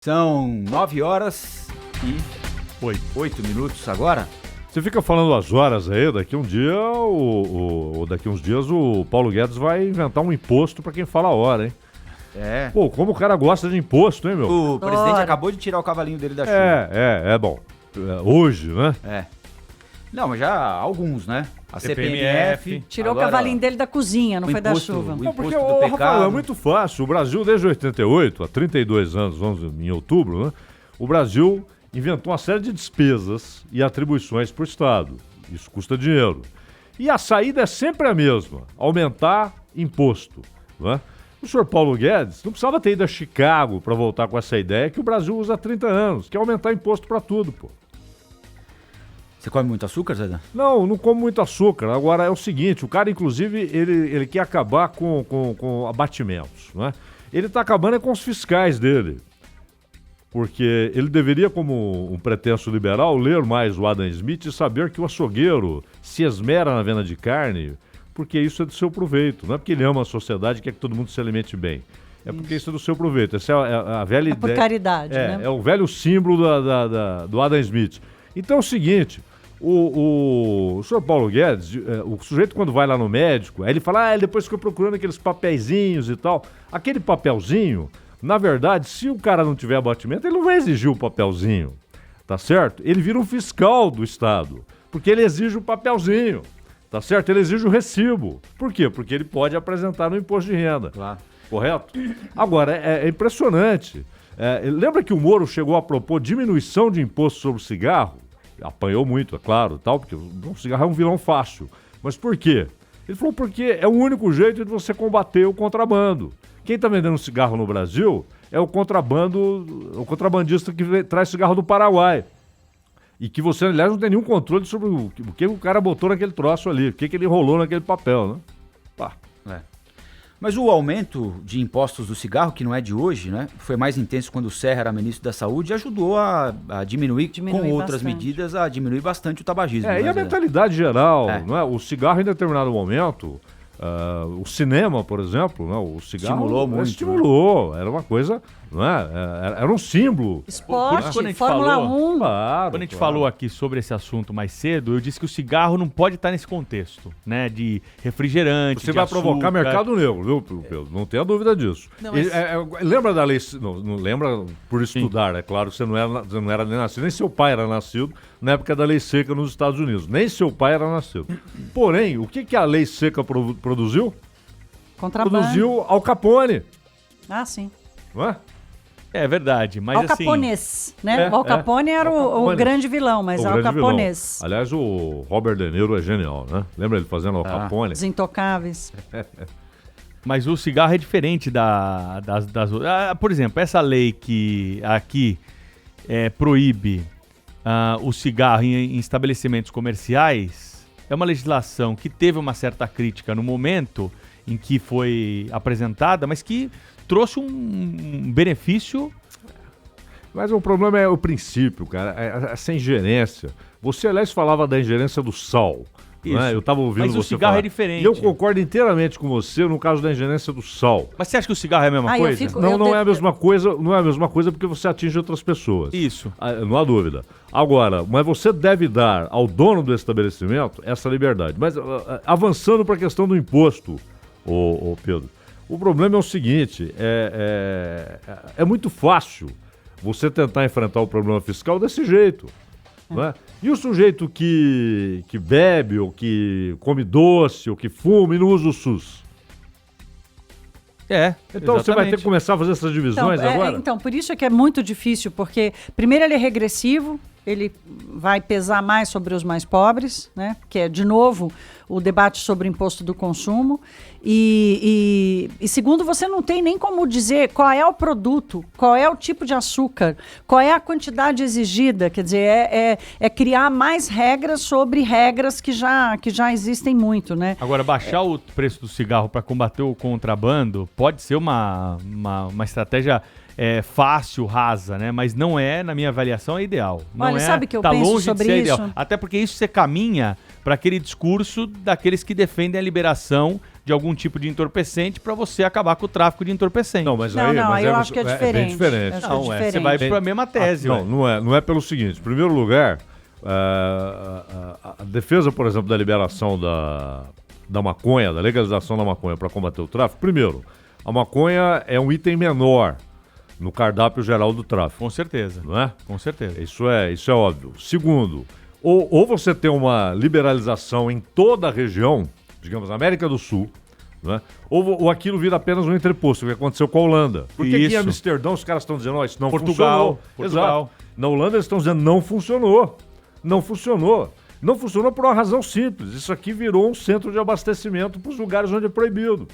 São 9 horas e 8 minutos agora. Você fica falando as horas aí, daqui um dia, daqui uns dias o Paulo Guedes vai inventar um imposto pra quem fala a hora, hein? É. Pô, como o cara gosta de imposto, hein, meu? O presidente acabou de tirar o cavalinho dele da chuva. É bom. Hoje, né? É. Não, mas já alguns, né? A CPMF. CPMF. Tirou agora, o cavalinho dele da cozinha, não foi da chuva. O Não, porque, imposto do Rafael, pecado. é muito fácil. O Brasil, desde 88, há 32 anos, vamos em outubro, né? O Brasil inventou uma série de despesas e atribuições para o Estado. Isso custa dinheiro. E a saída é sempre a mesma: aumentar imposto, né? O senhor Paulo Guedes não precisava ter ido a Chicago para voltar com essa ideia que o Brasil usa há 30 anos, que é aumentar imposto para tudo, pô. Você come muito açúcar, Zé? Não como muito açúcar. Agora é o seguinte, o cara, inclusive, ele quer acabar com abatimentos, né? Ele está acabando com os fiscais dele. Porque ele deveria, como um pretenso liberal, ler mais o Adam Smith e saber que o açougueiro se esmera na venda de carne, porque isso é do seu proveito. Não é porque ele ama a sociedade e quer que todo mundo se alimente bem. É porque isso é do seu proveito. Essa é a velha ideia. Por caridade, né? É o velho símbolo do Adam Smith. Então é o seguinte, o senhor Paulo Guedes, o sujeito quando vai lá no médico, aí ele fala, ele depois fica procurando aqueles papeizinhos e tal. Aquele papelzinho, na verdade, se o cara não tiver abatimento, ele não vai exigir o papelzinho, tá certo? Ele vira um fiscal do Estado, porque ele exige o papelzinho, tá certo? Ele exige o recibo. Por quê? Porque ele pode apresentar no imposto de renda. Claro. Correto? Agora, é impressionante. Lembra que o Moro chegou a propor diminuição de imposto sobre o cigarro? Apanhou muito, é claro, tal, porque o cigarro é um vilão fácil. Mas por quê? Ele falou porque é o único jeito de você combater o contrabando. Quem está vendendo cigarro no Brasil é o contrabandista que traz cigarro do Paraguai. E que você, aliás, não tem nenhum controle sobre o que o cara botou naquele troço ali, o que ele rolou naquele papel, né? Pá. Mas o aumento de impostos do cigarro, que não é de hoje, né? Foi mais intenso quando o Serra era ministro da Saúde e ajudou a diminuir com outras medidas, a diminuir bastante o tabagismo. E a mentalidade geral, É. não é? O cigarro em determinado momento, o cinema, por exemplo, né? O cigarro Estimulou muito, estimulou, era uma coisa, não é? Era um símbolo. Esporte, quando a gente Fórmula falou- 1. Claro, Quando a gente claro. falou aqui sobre esse assunto mais cedo, eu disse que o cigarro não pode estar nesse contexto, né? De refrigerante, Você de vai provocar açúcar. mercado negro, viu, Pedro? Não tenha dúvida disso. Não, mas- Lembra da lei... Não lembra por estudar, é claro que você não era nem nascido, nem seu pai era nascido na época da lei seca nos Estados Unidos. Nem seu pai era nascido. Porém, o que a lei seca produziu? Contrabando. Produziu Al Capone, Ah, sim. não é? É verdade, mas Al assim... Caponês, né? O Al Capone era Al o Capone. grande vilão, mas O Al grande vilão. Caponês. Aliás, o Robert De Niro é genial, né? Lembra ele fazendo Al Capone? Os intocáveis. Mas o cigarro é diferente das outras. Por exemplo, essa lei que aqui proíbe o cigarro em estabelecimentos comerciais é uma legislação que teve uma certa crítica no momento em que foi apresentada, mas que trouxe um benefício. Mas o problema é o princípio, cara, essa ingerência. Você, aliás, falava da ingerência do sal. Isso. Né? Eu estava ouvindo Mas você o cigarro falar. é diferente. E eu concordo inteiramente com você no caso da ingerência do sal. Mas você acha que o cigarro é a mesma Ah, eu coisa? fico- Não é a mesma coisa, não é a mesma coisa porque você atinge outras pessoas. Isso. Não há dúvida. Agora, mas você deve dar ao dono do estabelecimento essa liberdade. Mas avançando para a questão do imposto, ô Pedro, o problema é o seguinte, é muito fácil você tentar enfrentar o problema fiscal desse jeito. Não é? E o sujeito que bebe, ou que come doce, ou que fuma e não usa o SUS? Então você vai ter que começar a fazer essas divisões agora? Então, por isso é que é muito difícil, porque primeiro ele é regressivo, ele vai pesar mais sobre os mais pobres, né? Que é, de novo, o debate sobre o imposto do consumo. E segundo, você não tem nem como dizer qual é o produto, qual é o tipo de açúcar, qual é a quantidade exigida. Quer dizer, é criar mais regras sobre regras que já existem muito, né? Agora, baixar o preço do cigarro para combater o contrabando pode ser uma estratégia fácil, rasa, né? Mas não é, na minha avaliação, é ideal. Não Olha, sabe que eu penso longe sobre de ser isso? ideal. Até porque isso você caminha para aquele discurso daqueles que defendem a liberação de algum tipo de entorpecente para você acabar com o tráfico de entorpecente. Não, mas aí eu acho que é bem diferente. diferente. Não, você vai para a mesma tese. Não é pelo seguinte. Em primeiro lugar, a defesa, por exemplo, da liberação da maconha, da legalização da maconha para combater o tráfico. Primeiro, a maconha é um item menor no cardápio geral do tráfico. Com certeza. Não é? Com certeza. Isso é óbvio. Segundo, ou você tem uma liberalização em toda a região, digamos, América do Sul, né? Ou aquilo vira apenas um entreposto, o que aconteceu com a Holanda. Porque aqui em Amsterdã os caras estão dizendo, isso não funcionou. Portugal. Exato. Na Holanda eles estão dizendo, não funcionou. Não funcionou. Não funcionou por uma razão simples. Isso aqui virou um centro de abastecimento para os lugares onde é proibido.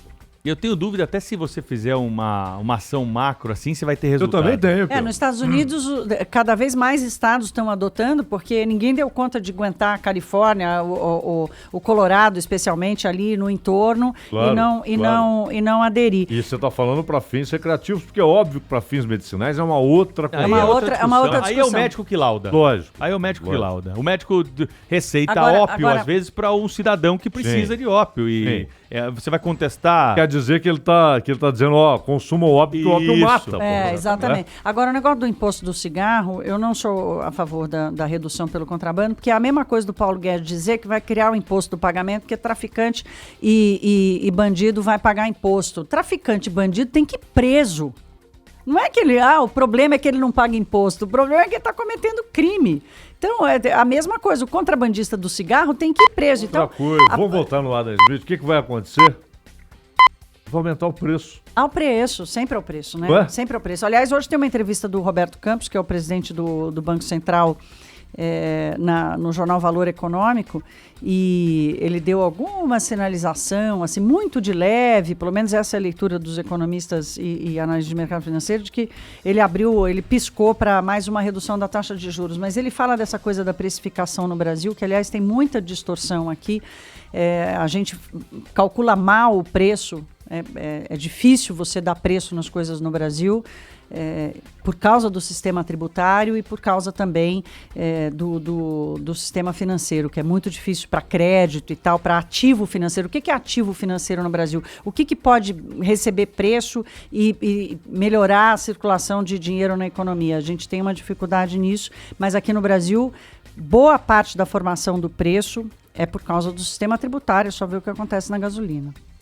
Eu tenho dúvida até se você fizer uma ação macro assim, você vai ter resultado. Eu também tenho. Nos Estados Unidos, cada vez mais estados estão adotando, porque ninguém deu conta de aguentar a Califórnia, o Colorado, especialmente ali no entorno, e não aderir. E você está falando para fins recreativos, porque é óbvio que para fins medicinais é uma outra coisa. É uma outra discussão. Aí é o médico que lauda. Lógico. Aí é o médico que lauda. O médico receita ópio, às vezes, para um cidadão que precisa de ópio. E você vai contestar... Quer dizer que ele tá dizendo, consuma o ópio, que o ópio mata. Exatamente. Agora, o negócio do imposto do cigarro, eu não sou a favor da redução pelo contrabando, porque é a mesma coisa do Paulo Guedes dizer que vai criar o imposto do pagamento, porque traficante e bandido vai pagar imposto. Traficante e bandido tem que ir preso. Não é que o problema é que ele não paga imposto, o problema é que ele está cometendo crime. Então, é a mesma coisa, o contrabandista do cigarro tem que ir preso. Vamos voltar no Adam Smith, o que vai acontecer? Vai aumentar o preço. Ao preço, sempre ao preço, né? Ué? Sempre ao preço. Aliás, hoje tem uma entrevista do Roberto Campos, que é o presidente do Banco Central, no jornal Valor Econômico, e ele deu alguma sinalização, assim, muito de leve, pelo menos essa é a leitura dos economistas e analistas de mercado financeiro, de que ele piscou para mais uma redução da taxa de juros, mas ele fala dessa coisa da precificação no Brasil, que aliás tem muita distorção aqui, a gente calcula mal o preço, é difícil você dar preço nas coisas no Brasil, por causa do sistema tributário e por causa também do sistema financeiro, que é muito difícil para crédito e tal, para ativo financeiro. O que é ativo financeiro no Brasil? O que pode receber preço e melhorar a circulação de dinheiro na economia? A gente tem uma dificuldade nisso, mas aqui no Brasil, boa parte da formação do preço é por causa do sistema tributário, só ver o que acontece na gasolina.